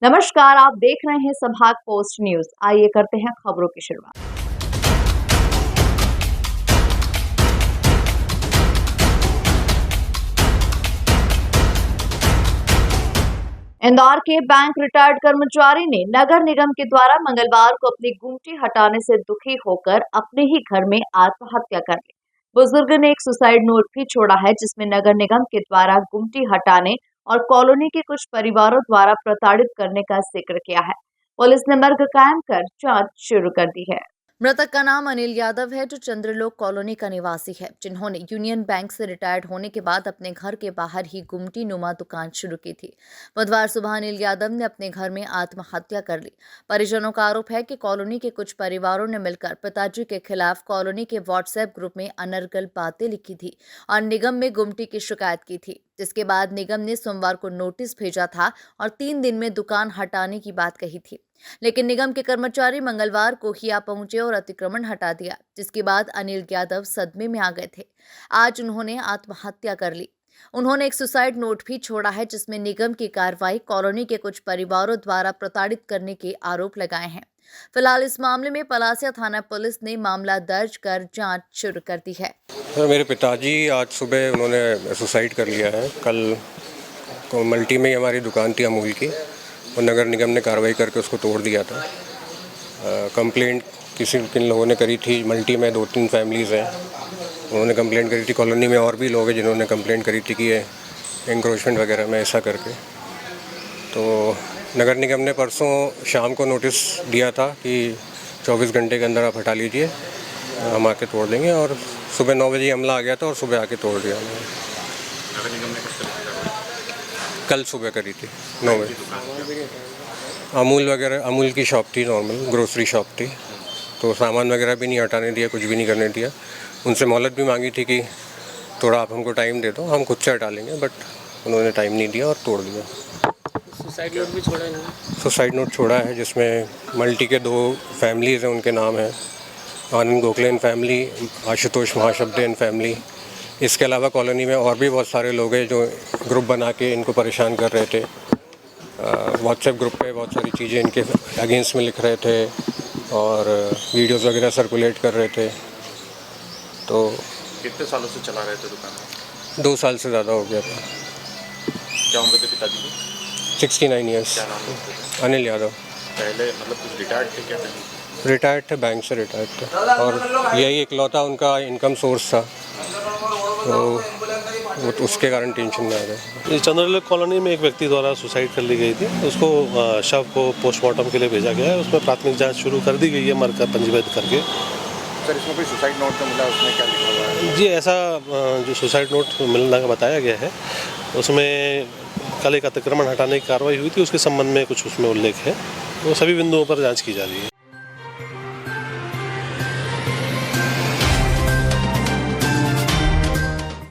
नमस्कार, आप देख रहे हैं संभाग पोस्ट न्यूज। आइए करते हैं खबरों की शुरुआत। इंदौर के बैंक रिटायर्ड कर्मचारी ने नगर निगम के द्वारा मंगलवार को अपनी गुमटी हटाने से दुखी होकर अपने ही घर में आत्महत्या कर ली। बुजुर्ग ने एक सुसाइड नोट भी छोड़ा है, जिसमें नगर निगम के द्वारा गुमटी हटाने और कॉलोनी के कुछ परिवारों द्वारा प्रताड़ित करने का जिक्र किया है। पुलिस ने मर्ग कायम कर जांच शुरू कर दी है। मृतक का नाम अनिल यादव है, जो चंद्रलोक कॉलोनी का निवासी है, जिन्होंने यूनियन बैंक से रिटायर्ड होने के बाद अपने घर के बाहर ही गुमटी नुमा दुकान शुरू की थी। बुधवार सुबह अनिल यादव ने अपने घर में आत्महत्या कर ली। परिजनों का आरोप है कि कॉलोनी के कुछ परिवारों ने मिलकर पिताजी के खिलाफ कॉलोनी के व्हाट्सएप ग्रुप में अनर्गल बातें लिखी थी और निगम में गुमटी की शिकायत की थी, जिसके बाद निगम ने सोमवार को नोटिस भेजा था और 3 दिन में दुकान हटाने की बात कही थी। लेकिन निगम के कर्मचारी मंगलवार को ही आ पहुंचे और अतिक्रमण हटा दिया, जिसके बाद अनिल यादव सदमे में आ गए थे। आज उन्होंने आत्महत्या कर ली। उन्होंने एक सुसाइड नोट भी छोड़ा है, जिसमें निगम की कार्रवाई कॉलोनी के कुछ परिवारों द्वारा प्रताड़ित करने के आरोप लगाए हैं। फिलहाल इस मामले में पलासिया थाना पुलिस ने मामला दर्ज कर जांच शुरू कर दी है। मेरे पिताजी आज सुबह उन्होंने सुसाइड कर लिया है। कल मल्टी में हमारी दुकान थी अमूल की, और नगर निगम ने कार्रवाई करके उसको तोड़ दिया था। कंप्लेंट किन लोगों ने करी थी। मल्टी में 2-3 फैमिलीज़ हैं, उन्होंने कंप्लेंट करी थी। कॉलोनी में और भी लोग हैं जिन्होंने कंप्लेंट करी थी कि ये इंक्रोचमेंट वगैरह में ऐसा करके। तो नगर निगम ने परसों शाम को नोटिस दिया था कि 24 घंटे के अंदर आप हटा लीजिए, हम आके तोड़ देंगे। और सुबह 9 बजे हमला आ गया था और सुबह आके तोड़ दिया। नगर निगम ने कल सुबह करी थी 9 बजे। अमूल की शॉप थी, नॉर्मल ग्रोसरी शॉप थी, तो सामान वगैरह भी नहीं हटाने दिया, कुछ भी नहीं करने दिया। उनसे मोहलत भी मांगी थी कि थोड़ा आप हमको टाइम दे दो, हम खुद से हटा लेंगे, बट उन्होंने टाइम नहीं दिया और तोड़ दिया। सुसाइड नोट भी छोड़ा है? सुसाइड नोट छोड़ा है, जिसमें मल्टी के 2 फैमिलीज़ हैं, उनके नाम हैं Anand Gokhale and family, Ashutosh Mahashabde and family. इसके अलावा कॉलोनी में और भी बहुत सारे लोग हैं जो ग्रुप बना के इनको परेशान कर रहे थे। व्हाट्सएप ग्रुप पे बहुत सारी चीज़ें इनके अगेंस्ट में लिख रहे थे और वीडियोस वगैरह सर्कुलेट कर रहे थे। तो कितने सालों से चला रहे थे दुकान? 2 साल से ज़्यादा हो गया था। क्या उम्र थे पिताजी की? 69 ईयर्स। क्या नाम है? अनिल यादव। पहले मतलब कुछ रिटायर्ड थे क्या? रिटायर्ड थे, बैंक से रिटायर्ड थे, और यही इकलौता उनका इनकम सोर्स था, तो उसके कारण टेंशन में आ गए। चंद्रलोक कॉलोनी में एक व्यक्ति द्वारा सुसाइड कर ली गई थी। उसको शव को पोस्टमार्टम के लिए भेजा गया है। उसमें प्राथमिक जांच शुरू कर दी गई है, मर्ग का पंजीबद्ध करके। सर, इसमें कोई सुसाइड नोट मिला, उसमें क्या लिखा हुआ है? जी, ऐसा जो सुसाइड नोट मिलने का बताया गया है, उसमें कल एक अतिक्रमण हटाने की कार्रवाई हुई थी, उसके संबंध में कुछ उसमें उल्लेख है। वो सभी बिंदुओं पर जाँच की जा रही है।